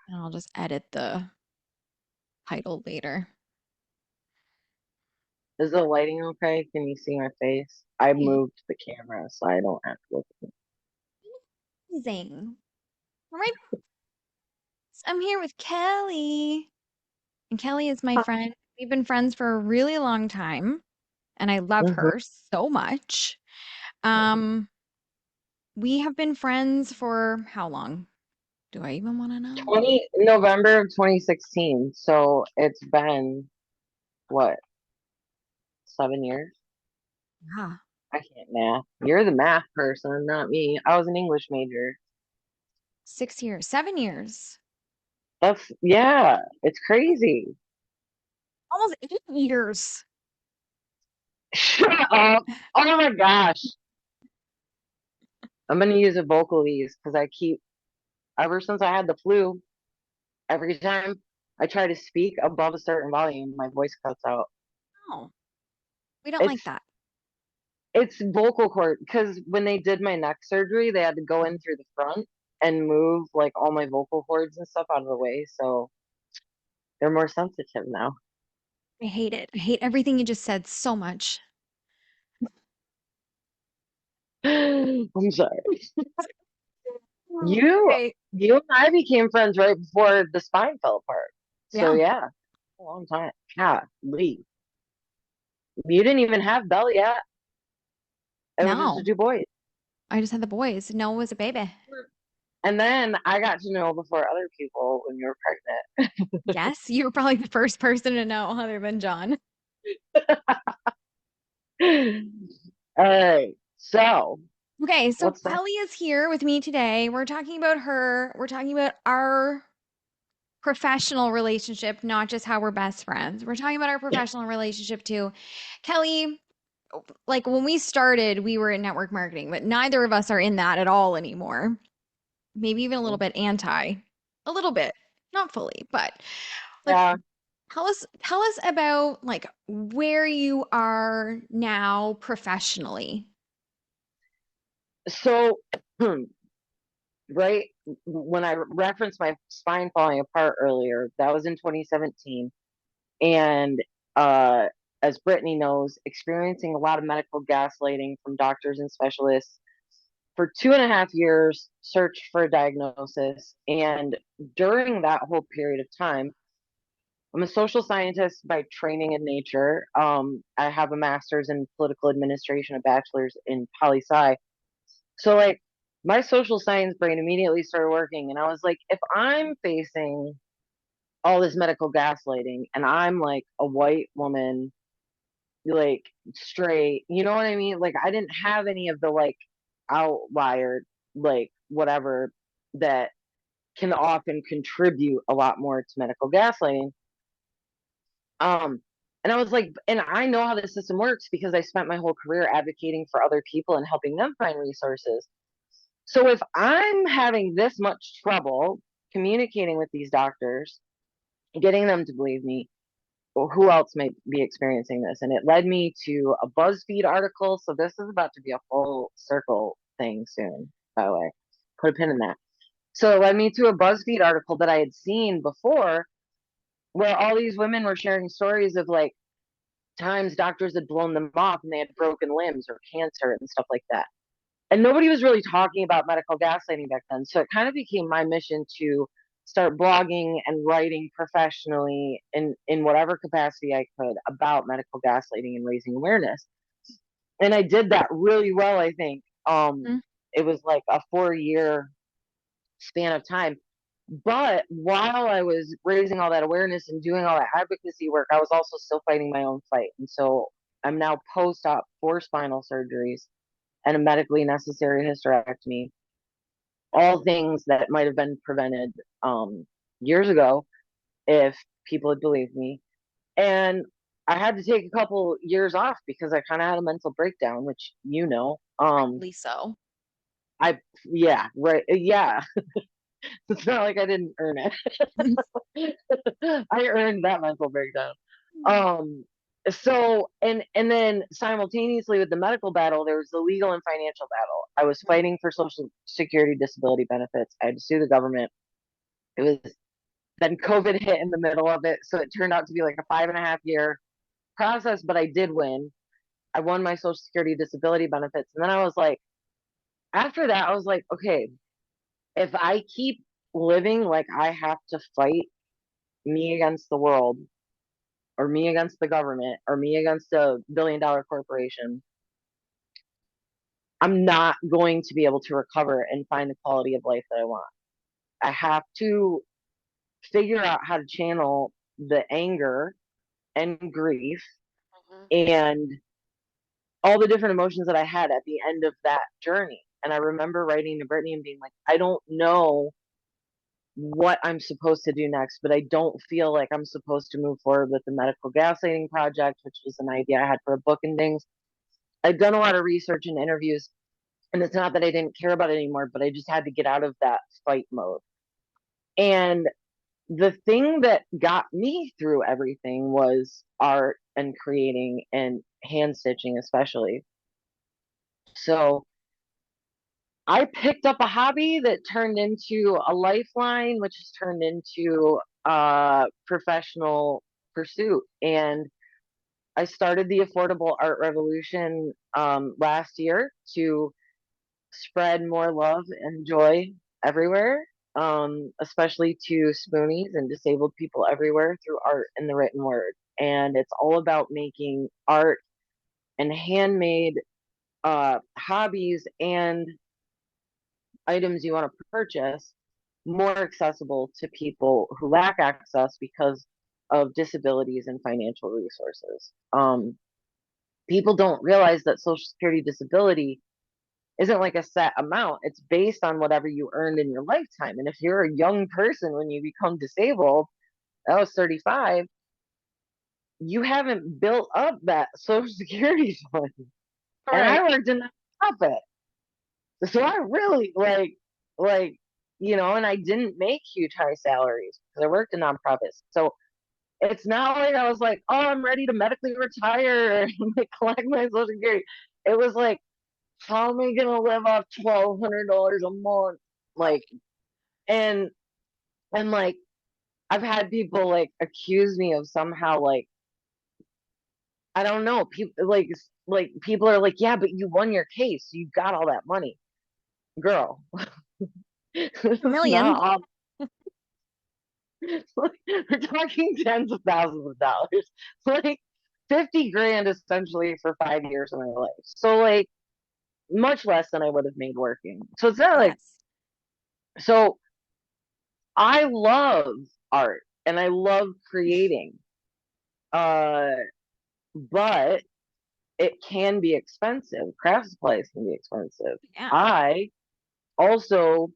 And I'll just edit the title later. Is the lighting okay? Can you see my face? I Okay. moved the camera so I don't have to look at it. Amazing. All right. I'm here with Kelly. And Kelly is my friend. We've been friends for a really long time, and I love Mhm. her so much. Um, we have been friends for how long? Do I even want to know? 20 November of 2016. So it's been what, 7 years? Yeah, I can't math. You're the math person, not me. I was an English major. 6 years, 7 years, That's yeah, it's crazy. almost 8 years. Shut up. Oh my gosh. I'm gonna use a vocalese because I keep ever since I had the flu, every time I try to speak above a certain volume, my voice cuts out. No, we don't like It's that. it's vocal cord because when they did my neck surgery, they had to go in through the front and move like all my vocal cords and stuff out of the way, so they're more sensitive now. I hate it. I hate everything you just said so much. I'm sorry. You Okay. you and I became friends right before the spine fell apart. So Yeah. yeah, a long time. Yeah, Lee. You didn't even have Belle yet. It was just the No, two boys. I just had the boys. Noah was a baby. And then I got to know before other people when you were Yes, you were probably the first person to know other than John. pregnant. All right. So Okay, so what's that? Kelly is here with me today. We're talking about her. We're talking about our professional relationship, not just how we're best friends. We're talking about our professional relationship too. Kelly, like when we started, we were in network marketing, but neither of us are in that at all anymore. Maybe even a little bit anti, a little bit, not fully, but like Yeah. tell us about like where you are now professionally. So right when I referenced my spine falling apart earlier, that was in 2017. And uh, as Brittany knows, experiencing a lot of medical gaslighting from doctors and specialists for 2.5 years, searched for a diagnosis. And during that whole period of time, I'm a social scientist by training in nature. I have a master's in political administration, a bachelor's in poli sci. So, like, my social science brain immediately started working. And I was like, if I'm facing all this medical gaslighting and I'm like a white woman, like straight, you know what I mean? Like, I didn't have any of the like outlier, like, whatever that can often contribute a lot more to medical gaslighting. Um, and I was like, and I know how the system works because I spent my whole career advocating for other people and helping them find resources. So if I'm having this much trouble communicating with these doctors, getting them to believe me, well, who else may be experiencing this? And it led me to a BuzzFeed article. So this is about to be a full circle thing soon, by the way. Put a pin in that. So it led me to a BuzzFeed article that I had seen before where all these women were sharing stories of like times doctors had blown them off and they had broken limbs or cancer and stuff like that. And nobody was really talking about medical gaslighting back then. So it kind of became my mission to start blogging and writing professionally in whatever capacity I could about medical gaslighting and raising awareness. And I did that really well, I think. Mm. It was like a 4 year span of time. But while I was raising all that awareness and doing all that advocacy work, I was also still fighting my own fight. And so I'm now post op for spinal surgeries and a medically necessary hysterectomy, all things that might have been prevented years ago if people had believed me. And I had to take a couple years off because I kind of had a mental breakdown, which you know. Rightly so. I yeah, right, yeah. It's not like I didn't earn it. I earned that mental breakdown. Um, so and then simultaneously with the medical battle, there was the legal and financial battle. I was fighting for social security disability benefits. I had to sue the government. It was Then COVID hit in the middle of it. So it turned out to be like a 5.5 year process, but I did win. I won my Social Security disability benefits. And then I was like, after that, I was like, okay, if I keep living like I have to fight me against the world, or me against the government, or me against a $1 billion corporation, I'm not going to be able to recover and find the quality of life that I want. I have to figure out how to channel the anger and grief Mhm. and all the different emotions that I had at the end of that journey. And I remember writing to Brittany and being like, I don't know what I'm supposed to do next, but I don't feel like I'm supposed to move forward with the medical gaslighting project, which was an idea I had for a book and things. I'd done a lot of research and interviews, and it's not that I didn't care about it anymore, but I just had to get out of that fight mode. And the thing that got me through everything was art and creating and hand stitching, especially. So I picked up a hobby that turned into a lifeline, which has turned into a professional pursuit. And I started the Affordable Art Revolution last year to spread more love and joy everywhere, especially to spoonies and disabled people everywhere through art and the written word. And it's all about making art and handmade hobbies and items you want to purchase more accessible to people who lack access because of disabilities and financial resources. People don't realize that Social Security disability isn't like a set amount. It's based on whatever you earned in your lifetime. And if you're a young person when you become disabled, I was 35, you haven't built up that Social Security fund. And Right. I worked in nonprofit. So I really and I didn't make huge high salaries because I worked in nonprofits. So it's not like I was like, oh, I'm ready to medically retire and like collect my Social Security. It was like, how am I gonna live off $1,200 a month? Like, and like, I've had people like accuse me of somehow like, I don't know, people like people are like, yeah, but you won your case, you got all that money, girl. This A is million. not all. We're talking tens of thousands of dollars, like 50 grand essentially for 5 years of my life. So like much less than I would have made working. So it's not like Yes. so I love art and I love creating. Uh, but it can be expensive. Craft supplies can be expensive. Yeah. I also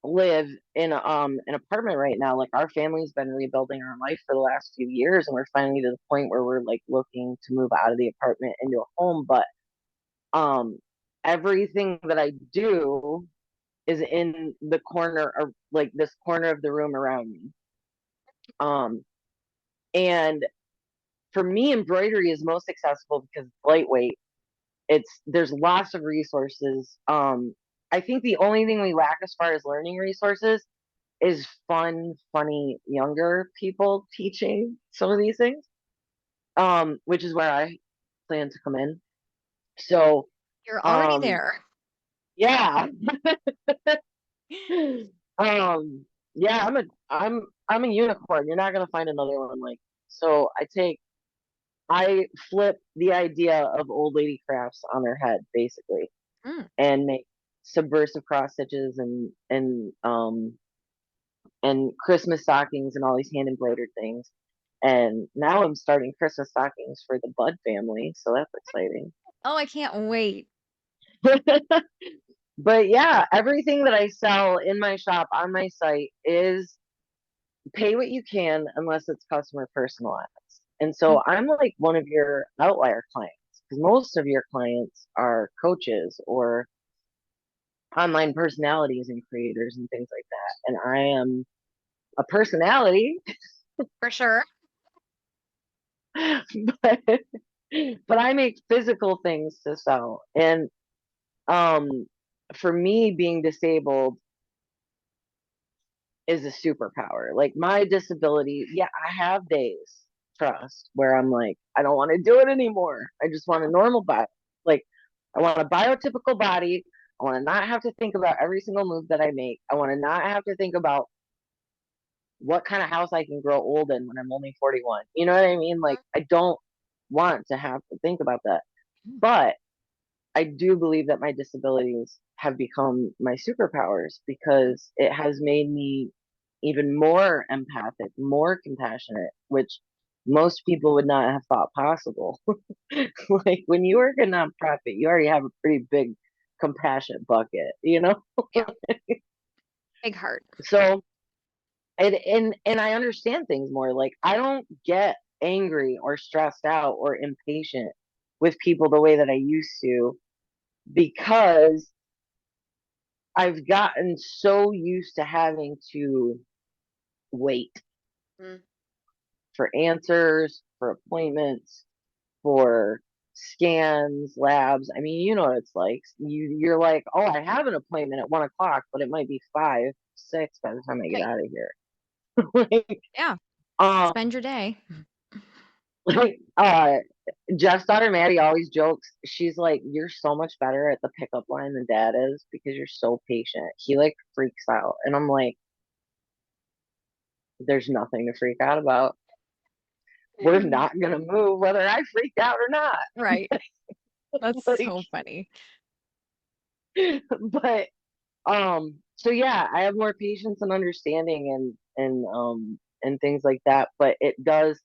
live in an apartment right now. Like our family's been rebuilding our life for the last few years, and we're finally to the point where we're like looking to move out of the apartment into a home. But um, everything that I do is in the corner of like this corner of the room around me. Um, and for me, embroidery is most accessible because it's lightweight. There's lots of resources. I think the only thing we lack as far as learning resources is funny younger people teaching some of these things. Which is where I plan to come in. So, You're already um, there. yeah, um, yeah, I'm a unicorn. You're not gonna find another one like. So I flip the idea of old lady crafts on their head basically, Mm. and make subversive cross stitches and Christmas stockings and all these hand embroidered things. And now I'm starting Christmas stockings for the Bud family, so that's exciting. Oh, I can't wait. But yeah, everything that I sell in my shop on my site is pay what you can unless it's customer personalized. And Mm. so I'm like one of your outlier clients because most of your clients are coaches or online personalities and creators and things like that. And I am a personality, For sure. but I make physical things to sell. And um for me being disabled, is a superpower. Like my disability, yeah, I have days, trust, where I'm like, I don't want to do it anymore. I just want a normal body. Like, I want a biotypical body. I want to not have to think about every single move that I make. I want to not have to think about what kind of house I can grow old in when I'm only 41. You know what I mean? Like, I don't want to have to think about that. But I do believe that my disabilities have become my superpowers because it has made me even more empathic, more compassionate, which most people would not have thought possible. Like when you work in nonprofit, you already have a pretty big compassion bucket, you know? Yeah. Big heart. So and I understand things more. Like I don't get angry or stressed out or impatient with people the way that I used to because I've gotten so used to having to wait Mm. for answers, for appointments, for scans, labs. I mean, you know what it's like. You're like, oh, I have an appointment at 1 o'clock, but it might be 5, 6 by the time I get Right. out of here. like, Yeah. um, Spend your day. like, Jeff's daughter Maddie always jokes. She's like, "You're so much better at the pickup line than Dad is because you're so patient." He like freaks out, and I'm like, "There's nothing to freak out about. We're not gonna move whether I freak out or not." Right. That's Like, so funny. but so yeah, I have more patience and understanding and things like that. But it does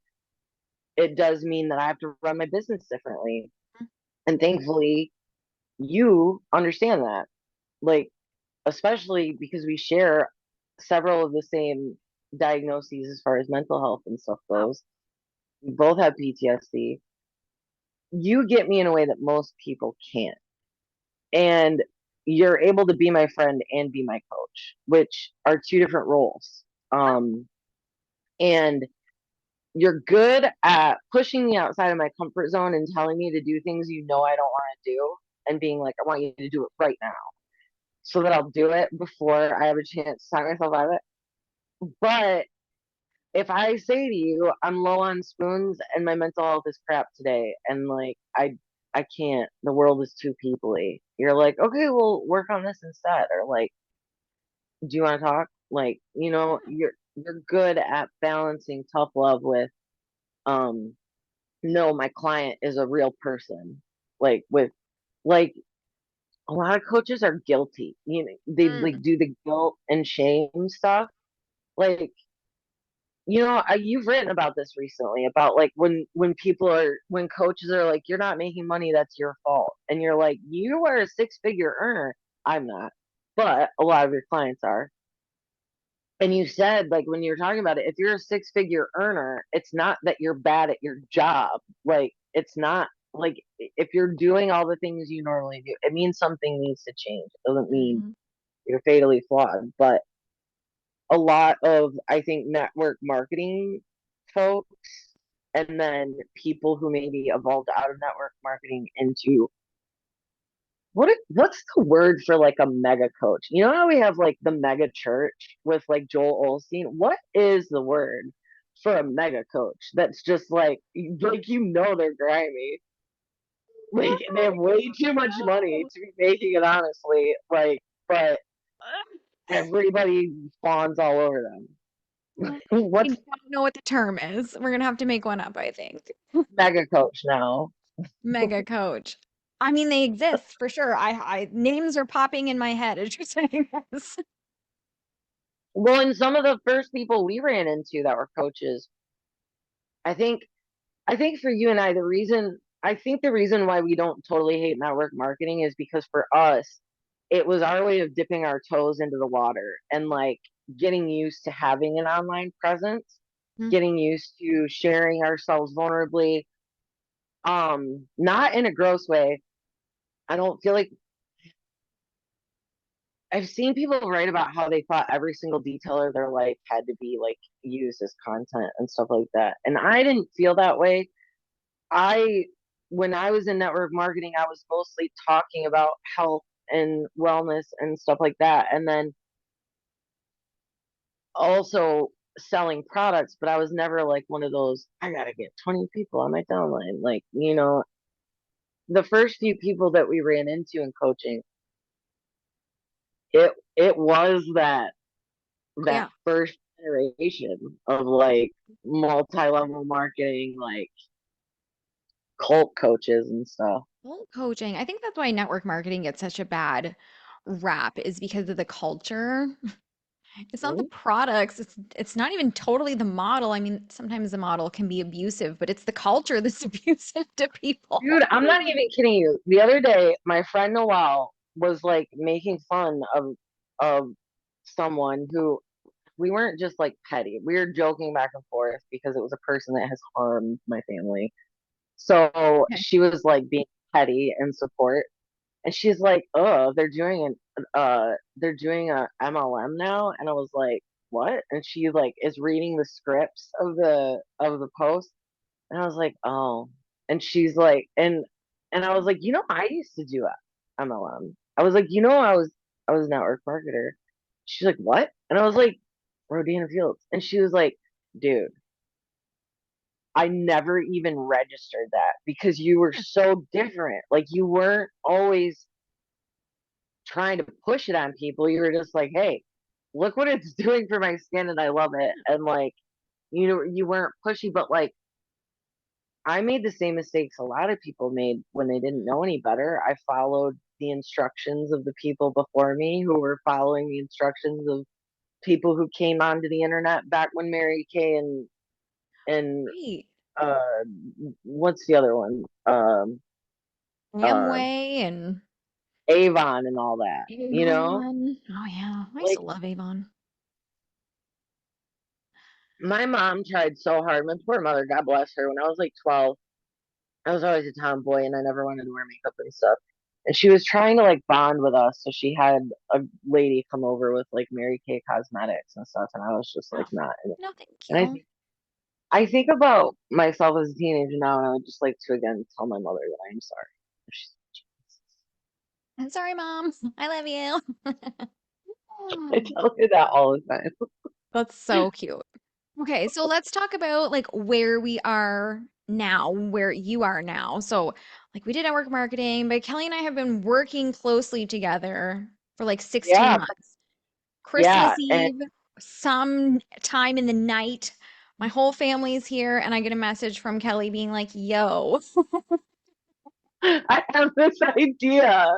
mean that I have to run my business differently, and thankfully, you understand that. Like especially because we share several of the same diagnoses as far as mental health and stuff Wow. goes. We both have PTSD. You get me in a way that most people can't. And you're able to be my friend and be my coach, which are two different roles. And you're good at pushing me outside of my comfort zone and telling me to do things you know I don't want to do and being like, I want you to do it right now so that I'll do it before I have a chance to talk myself out of it. But if I say to you, I'm low on spoons and my mental health is crap today, and like I can't, the world is too peoply. You're like, okay, we'll work on this instead, or like, do you want to talk? Like, you're good at balancing tough love with, um, no, my client is a real person. Like with, like a lot of coaches are guilty. They Mm. like do the guilt and shame stuff. Like you've written about this recently about like when coaches are like, you're not making money, that's your fault, and you're like, you are a six-figure earner. I'm not, but a lot of your clients are. And you said, like, when you're talking about it, if you're a six-figure earner, it's not that you're bad at your job. Like, it's not like if you're doing all the things you normally do, it means something needs to change. It doesn't mean Mhm. you're fatally flawed, but a lot of, I think, network marketing folks and then people who maybe evolved out of network marketing into what's the word for like a mega coach? You know how we have like the mega church with like Joel Olstein? What is the word for a mega coach that's just like they're grimy. Like they have way too much money to be making it honestly, like, but everybody fawns all over them. I What's don't know what the term is. We're gonna have to make one up, I think. mega coach now? Mega coach. I mean, they exist for sure. I names are popping in my head as you're saying this. Well, and some of the first people we ran into that were coaches, I think I think for you and I, the reason why we don't totally hate network marketing is because for us, it was our way of dipping our toes into the water and like getting used to having an online presence, Mm. getting used to sharing ourselves vulnerably, not in a gross way. I don't feel like I've seen people write about how they thought every single detail of their life had to be like used as content and stuff like that. And I didn't feel that way. I When I was in network marketing, I was mostly talking about health and wellness and stuff like that. And then also selling products, but I was never like one of those, I gotta get 20 people on my downline. Like, the first few people that we ran into in coaching, it was that Yeah. first generation of like multi-level marketing, like cult coaches and stuff. Well, coaching. I think that's why network marketing gets such a bad rap is because of the culture. It's not the Mhm. products. It's not even totally the model. I mean, sometimes the model can be abusive, but it's the culture that's abusive to people. Dude, I'm not even kidding you. The other day, my friend Noel was like making fun of someone who we weren't just like petty. We were joking back and forth because it was a person that has harmed my family. So Okay. she was like being petty and support. And she's like, "Oh, they're doing a MLM now." And I was like, "What?" And she like is reading the scripts of the post, and I was like, "Oh." And she's like, and I was like, I used to do a MLM. I was like, I was a network marketer. She's like, "What?" And I was like, "Rodina Fields." And she was like, "Dude, I never even registered that because you were so different. Like you weren't always trying to push it on people. You were just like, hey, look what it's doing for my skin and I love it." And like, you weren't pushy, but like I made the same mistakes a lot of people made when they didn't know any better. I followed the instructions of the people before me who were following the instructions of people who came onto the internet back when Mary Kay and Right. uh what's the other one? Uh Amway and Avon and all that, Avon. Oh yeah, I used to Like love Avon. my mom tried so hard. My poor mother, God bless her, when I was like 12, I was always a tomboy and I never wanted to wear makeup and stuff. And she was trying to like bond with us. So she had a lady come over with like Mary Kay cosmetics and stuff. And I was just Oh, like, not. no, thank And you. I think about myself as a teenager now, and I would just like to again tell my mother that I'm sorry. She's, I'm sorry, Mom. I love you. I tell her that all the time. That's so cute. Okay, so let's talk about like where we are now, where you are now. So, like we did network marketing, but Kelly and I have been working closely together for like 16 Yeah, months. Christmas yeah. And Eve, some time in the night, my whole family's here, and I get a message from Kelly being like, "Yo, I have this idea.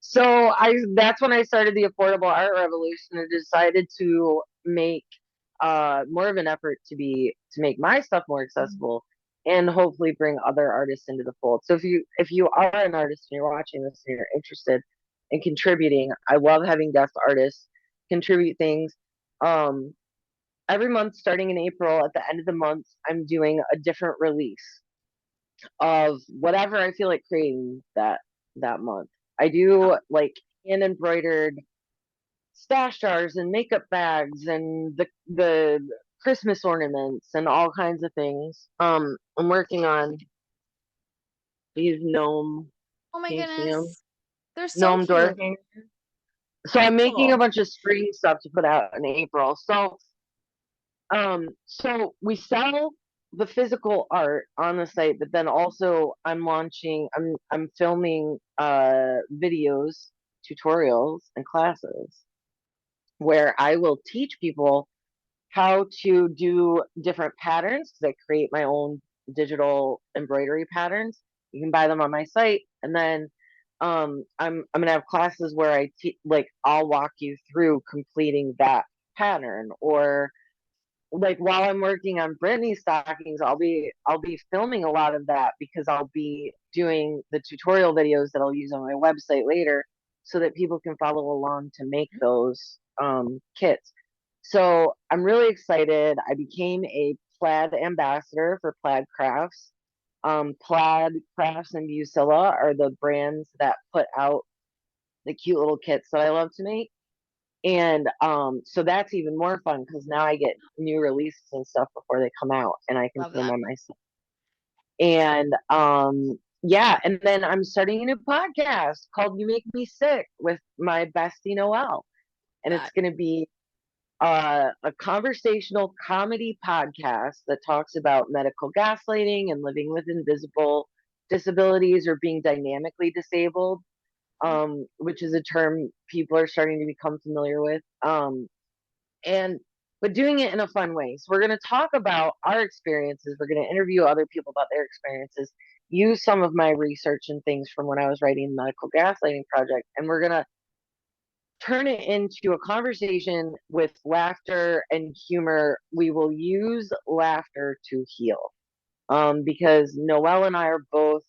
So that's when I started the affordable art revolution and decided to make more of an effort to make my stuff more accessible and hopefully bring other artists into the fold. So if you are an artist and you're watching this and you're interested in contributing, I love having guest artists contribute things. Um, every month starting in April, at the end of the month, I'm doing a different release of whatever I feel like creating that month. I do like hand embroidered stash jars and makeup bags and the Christmas ornaments and all kinds of things. I'm working on these gnome. oh my Can you see them? goodness, they're so Gnome door cute." hangers. So I'm making a Cool. bunch of spring stuff to put out in April. So we sell the physical art on the site, but then also I'm filming videos, tutorials, and classes where I will teach people how to do different patterns because I create my own digital embroidery patterns. You can buy them on my site, and then I'm gonna have classes where like I'll walk you through completing that pattern, or like while I'm working on Brittany stockings, I'll be filming a lot of that because I'll be doing the tutorial videos that I'll use on my website later so that people can follow along to make those kits. So I'm really excited. I became a plaid ambassador for Plaid Crafts. Plaid Crafts and Busilla are the brands that put out the cute little kits that I love to make. And so that's even more fun because now I get new releases and stuff before they come out and I can Love put them that. on my site. And yeah, and then I'm starting a new podcast called You Make Me Sick with my bestie Noelle. And it's That. gonna be a conversational comedy podcast that talks about medical gaslighting and living with invisible disabilities or being dynamically disabled, which is a term people are starting to become familiar with. And but doing it in a fun way. So we're going to talk about our experiences. We're going to interview other people about their experiences, use some of my research and things from when I was writing the medical gaslighting project, and we're going to turn it into a conversation with laughter and humor. We will use laughter to heal. Because Noelle and I are both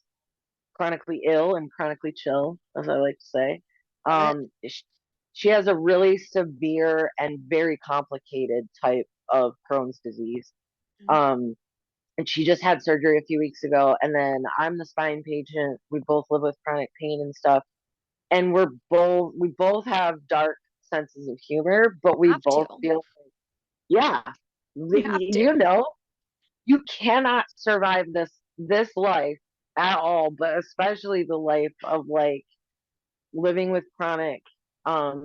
chronically ill and chronically chill, as I like to say. Love it. She has a really severe and very complicated type of Crohn's disease. Mm. Um, and she just had surgery a few weeks ago. And then I'm the spine patient. We both live with chronic pain and stuff. And we both have dark senses of humor, but we Have to. both feel, yeah, You have to. you know, you cannot survive this life at all, but especially the life of like living with chronic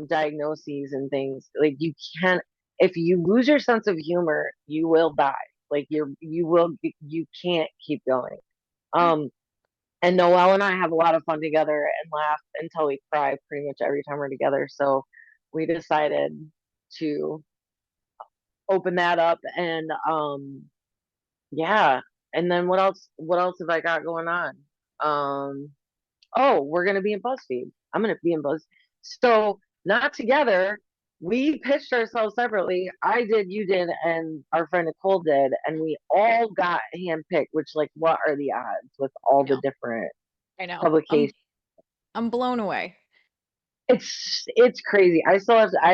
diagnoses and things. Like you can't, if you lose your sense of humor, you will die. Like you can't keep going. Yeah. um and Noelle and I have a lot of fun together and laugh until we cry pretty much every time we're together, so we decided to open that up. And yeah. And then what else have I got going on? um oh, we're going to be in BuzzFeed. I'm going to be in Buzz. So not together. We pitched ourselves separately. I did, you did, and our friend Nicole did, and we all got handpicked. Which, like, what are the odds with all I the know. different I know. publications? I'm blown away. It's crazy. I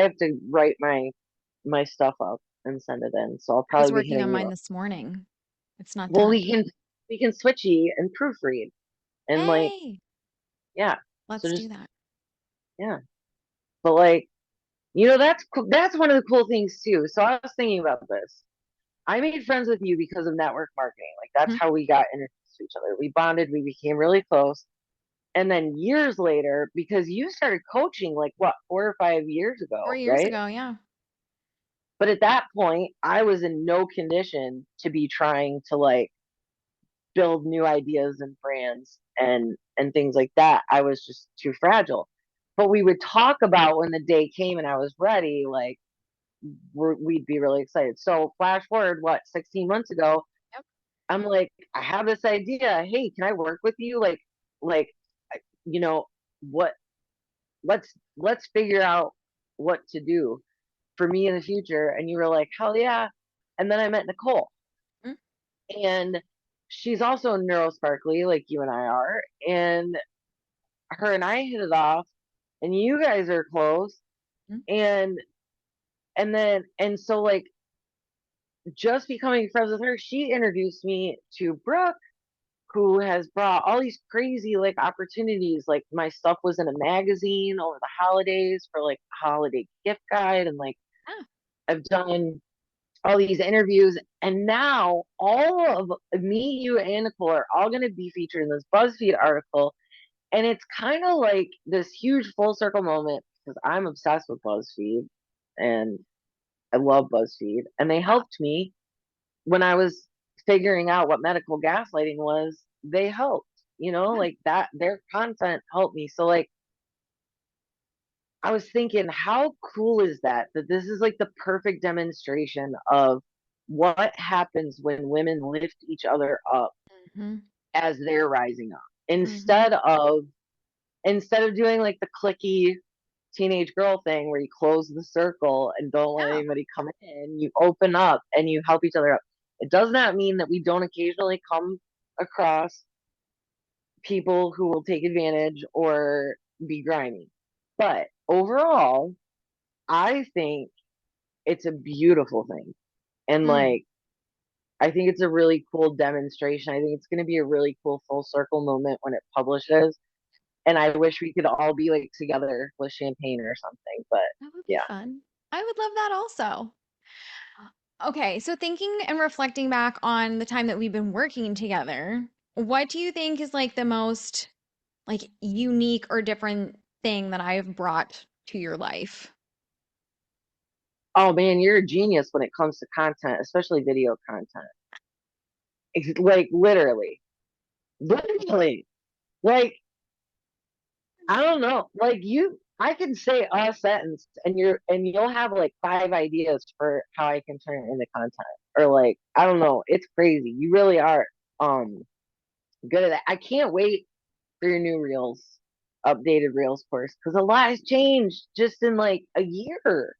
have to write my stuff up and send it in. So I'll I was probably be working on hitting you mine up. this morning. It's not Well, done. we can switchy and proofread and like, Hey, yeah. So let's do just, that. yeah. But like, that's one of the cool things too. So I was thinking about this. I made friends with you because of network marketing. Like that's Mhm. how we got introduced to each other. We bonded, we became really close. And then years later, because you started coaching like what, 4 or 5 years Four ago, years right? ago, yeah. But at that point, I was in no condition to be trying to like build new ideas and brands and things like that. I was just too fragile. But we would talk about when the day came and I was ready, like we'd be really excited. So flash forward, what, 16 months ago, Yep. I'm like, I have this idea. Hey, can I work with you? Like, you know, what? Let's figure out what to do for me in the future. And you were like, hell yeah. And then I met Nicole, Mm, and she's also neurosparkly like you and I are, and her and I hit it off, and you guys are close, mm. and so like just becoming friends with her, she introduced me to Brooke, who has brought all these crazy like opportunities. Like my stuff was in a magazine over the holidays for like a holiday gift guide, and like Ah, I've done all these interviews, and now all of me, you, and Nicole are all going to be featured in this BuzzFeed article. And it's kind of like this huge full circle moment because I'm obsessed with BuzzFeed and I love BuzzFeed, and they wow. helped me when I was figuring out what medical gaslighting was. They helped, Yeah. like that, their content helped me. So like I was thinking, how cool is that this is like the perfect demonstration of what happens when women lift each other up Hmm. as they're rising up, Hmm. instead of doing like the clicky teenage girl thing where you close the circle and don't let Yeah. anybody come in. You open up and you help each other up. It does not mean that we don't occasionally come across people who will take advantage or be grimy. But overall, I think it's a beautiful thing. And Mm. like, I think it's a really cool demonstration. I think it's going to be a really cool full circle moment when it publishes. And I wish we could all be like together with champagne or something. But That would be yeah. fun. I would love that also. Okay, so thinking and reflecting back on the time that we've been working together, what do you think is like the most like unique or different thing that I've brought to your life? Oh man, you're a genius when it comes to content, especially video content. Like literally, like I don't know, like I can say a sentence and you'll have like five ideas for how I can turn it into content, or like I don't know, it's crazy. You really are um good at that. I can't wait for your new reels, updated reels course, because a lot has changed just in like a year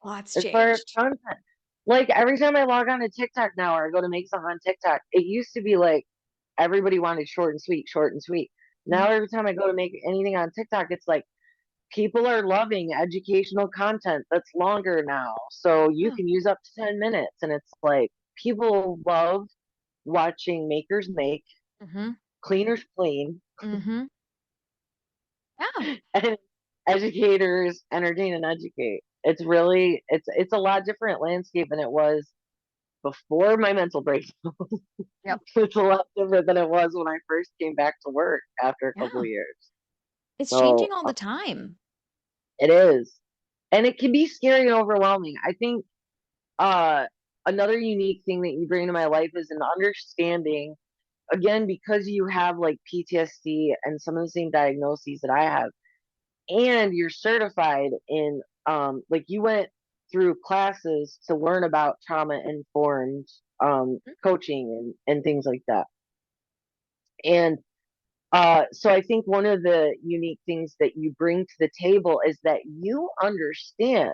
Lots as far as changed. content. Like every time I log on to TikTok now or I go to make something on TikTok, it used to be like everybody wanted short and sweet, short and sweet. Mhm. Now every time I go to make anything on TikTok, it's like people are loving educational content that's longer now. So you Yeah. can use up to 10 minutes. And it's like people love watching makers make, Mm-hmm. cleaners clean, Mm-hmm. Yeah. and educators entertain and educate. It's really it's a lot different landscape than it was before my mental breakdown. Yep. It's a lot different than it was when I first came back to work after a couple Yeah. of years. It's changing So all the time. it is. And it can be scary and overwhelming. I think uh another unique thing that you bring to my life is an understanding, again, because you have like PTSD and some of the same diagnoses that I have, and you're certified in like you went through classes to learn about trauma informed coaching and things like that. And so I think one of the unique things that you bring to the table is that you understand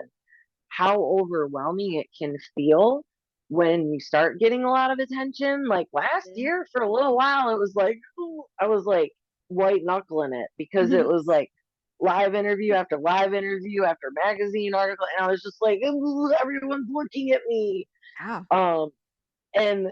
how overwhelming it can feel when you start getting a lot of attention. Like last Mhm. year, for a little while, it was like, ooh, I was like white knuckling it because it was like live interview after live interview after magazine article. And I was just like, ooh, everyone's looking at me. Yeah. Um, and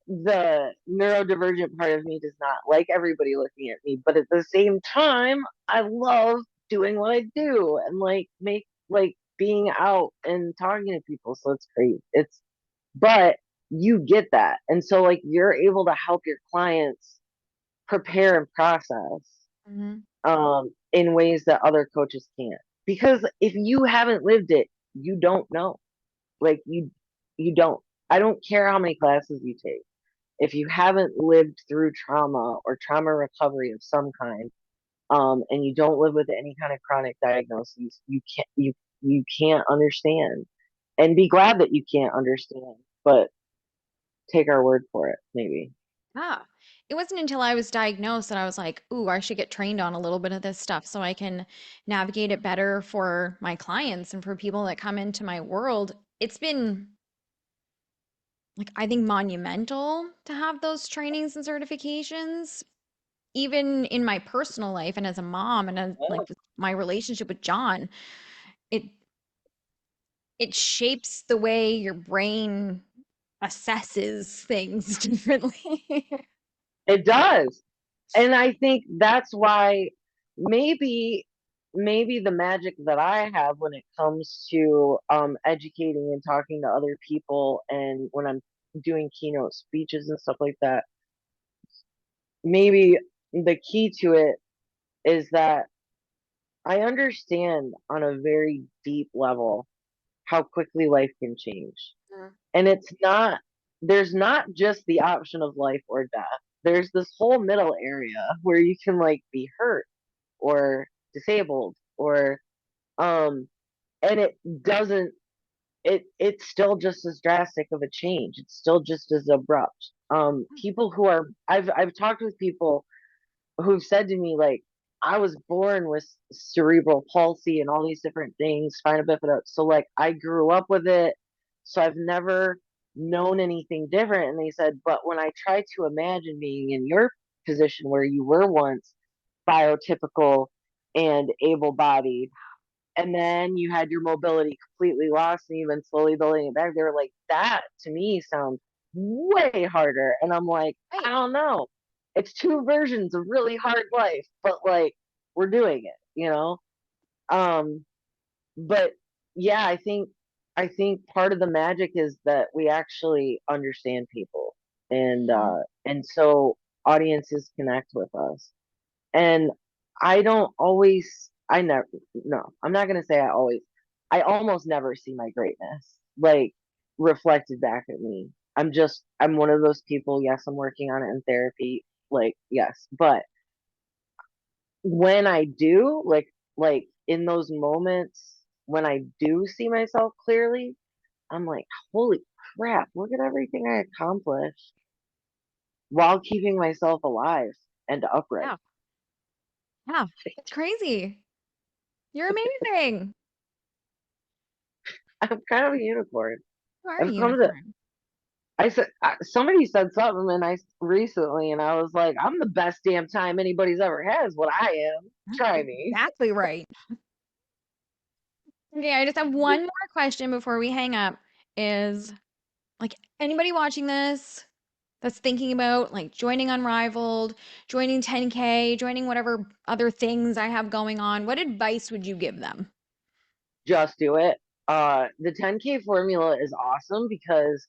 the neurodivergent part of me does not like everybody looking at me, but at the same time, I love doing what I do and like make like being out and talking to people. So it's great. But you get that. And so like you're able to help your clients prepare and process Mm-hmm. in ways that other coaches can't. Because if you haven't lived it, you don't know. Like you don't. I don't care how many classes you take if you haven't lived through trauma or trauma recovery of some kind, and you don't live with any kind of chronic diagnoses, you can't understand. And be glad that you can't understand, but take our word for it, maybe. Yeah. It wasn't until I was diagnosed that I was like, ooh, I should get trained on a little bit of this stuff so I can navigate it better for my clients and for people that come into my world. It's been like, I think monumental to have those trainings and certifications, even in my personal life and as a mom and as like with my relationship with John. It it shapes the way your brain assesses things differently. It does. And I think that's why maybe maybe the magic that I have when it comes to educating and talking to other people and when I'm doing keynote speeches and stuff like that, maybe the key to it is that I understand on a very deep level how quickly life can change. And there's not just the option of life or death. There's this whole middle area where you can like be hurt or disabled or um and it doesn't it's still just as drastic of a change. It's still just as abrupt. People who are I've talked with people who've said to me like I was born with cerebral palsy and all these different things, spina bifida. So like I grew up with it, so I've never known anything different. And they said, but when I try to imagine being in your position where you were once biotypical and able-bodied, and then you had your mobility completely lost and you've been slowly building it back. They were like, that to me sounds way harder. And I'm like, I Right. don't know. It's two versions of really hard life, but like we're doing it, you know? Um, but yeah, I think part of the magic is that we actually understand people and so audiences connect with us. And I don't always I never no, I'm not gonna say I always. I almost never see my greatness like reflected back at me. I'm one of those people. Yes, I'm working on it in therapy. Like, yes, but when I do, like in those moments when I do see myself clearly, I'm like, holy crap, look at everything I accomplished while keeping myself alive and upright. Yeah. Yeah. It's crazy. You're amazing. I'm kind of a unicorn. You are a I've come to unicorn. I said somebody said something and I recently and I was like, I'm the best damn time anybody's ever had is what I am. Try That's me. exactly right. Okay, I just have one more question before we hang up. Is like anybody watching this that's thinking about like joining Unrivaled, joining 10K, joining whatever other things I have going on, what advice would you give them? Just do it. The 10K formula is awesome because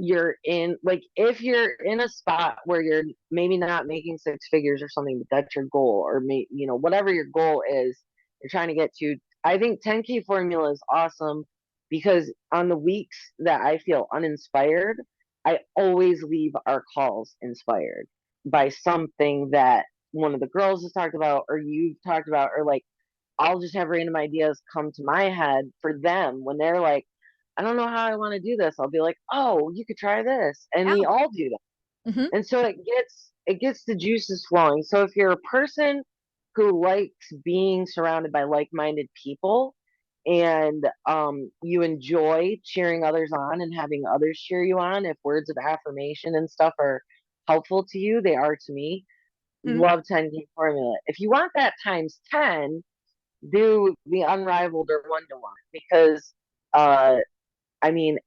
you're in like if you're in a spot where you're maybe not making six figures or something, but that's your goal, or whatever your goal is, you're trying to get to. I think 10K formula is awesome because on the weeks that I feel uninspired, I always leave our calls inspired by something that one of the girls has talked about, or you've talked about, or like I'll just have random ideas come to my head for them when they're like, I don't know how I want to do this. I'll be like, oh, you could try this. And we Yeah. all do that. Hmm. And so it gets the juices flowing. So if you're a person who likes being surrounded by like-minded people and you enjoy cheering others on and having others cheer you on, if words of affirmation and stuff are helpful to you, they are to me. Hmm. Love 10K formula. If you want that times 10, do the unrivaled or one to one because uh I mean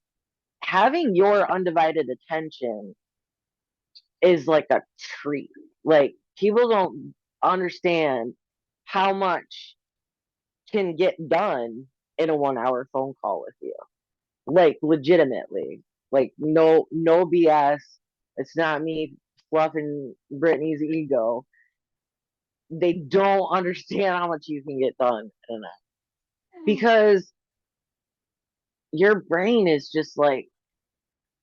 having your undivided attention is like a treat. Like people don't understand how much can get done in a 1 hour phone call with you. Like legitimately. Like no BS. It's not me fluffing Brittany's ego. They don't understand how much you can get done in that. Because your brain is just like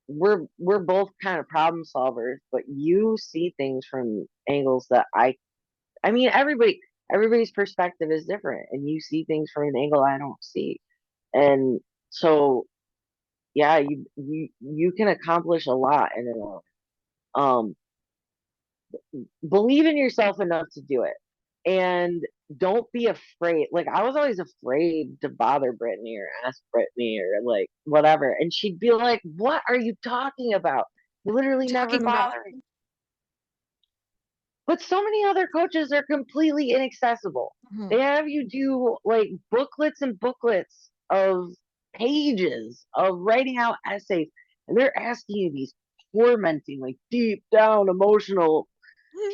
we're both kind of problem solvers, but you see things from angles that I mean everybody's perspective is different and you see things from an angle I don't see. And so yeah, you can accomplish a lot in it all. Um Believe in yourself enough to do it. And don't be afraid. Like I was always afraid to bother Brittany or ask Brittany or like whatever. And she'd be like, what are you talking about? You literally never Talking about. bother me. But so many other coaches are completely inaccessible. Mhm. They have you do like booklets and booklets of pages of writing out essays, and they're asking you these tormenting, like deep down emotional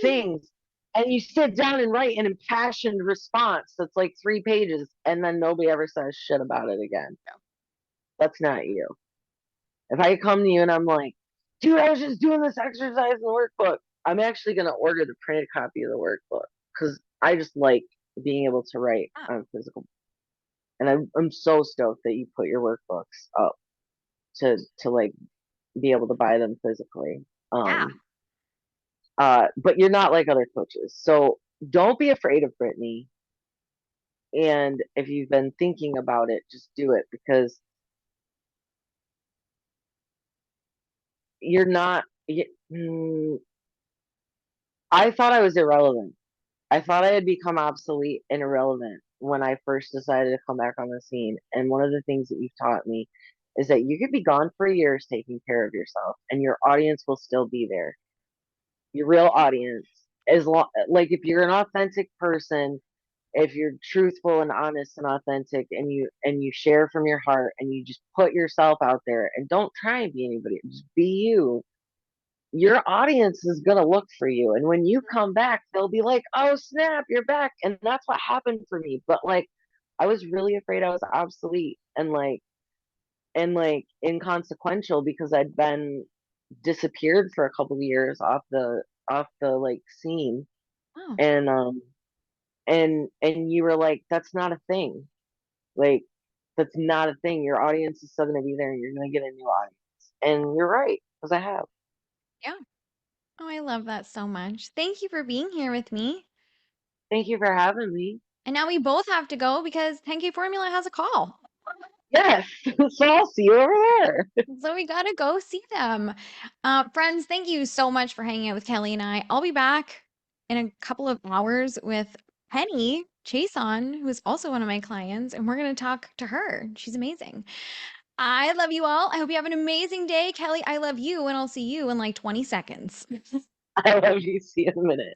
things. And you sit down and write an impassioned response that's like 3 pages, and then nobody ever says shit about it again. That's not you. If I come to you and I'm like, dude, I was just doing this exercise in the workbook, I'm actually going to order the printed copy of the workbook because I just like being able to write Yeah. on physical. And I'm so stoked that you put your workbooks up to like be able to buy them physically. Yeah. But you're not like other coaches. So don't be afraid of Brittany. And if you've been thinking about it, just do it because you're not. I thought I was irrelevant. I thought I had become obsolete and irrelevant when I first decided to come back on the scene. And one of the things that you've taught me is that you could be gone for years taking care of yourself, and your audience will still be there. Your real audience, as long like if you're an authentic person, if you're truthful and honest and authentic, and you share from your heart, and you just put yourself out there, and don't try and be anybody, just be you, your audience is going to look for you. And when you come back, they'll be like, oh, snap, you're back. And that's what happened for me. But like, I was really afraid I was obsolete and inconsequential because I'd been disappeared for a couple of years off the like scene. Oh. And, and you were like, that's not a thing. Like, That's not a thing. Your audience is still going to be there and you're going to get a new audience. And you're right, because I have. Yeah. Oh, I love that so much. Thank you for being here with me. Thank you for having me. And now we both have to go because 10K Formula has a call. Yes. So I'll see you over there. So we gotta go see them. Friends, thank you so much for hanging out with Kelly and I. I'll be back in a couple of hours with Penny Chason, who is also one of my clients, and we're gonna talk to her. She's amazing. I love you all. I hope you have an amazing day. Kelly, I love you, and I'll see you in like 20 seconds. I love you. See you in a minute.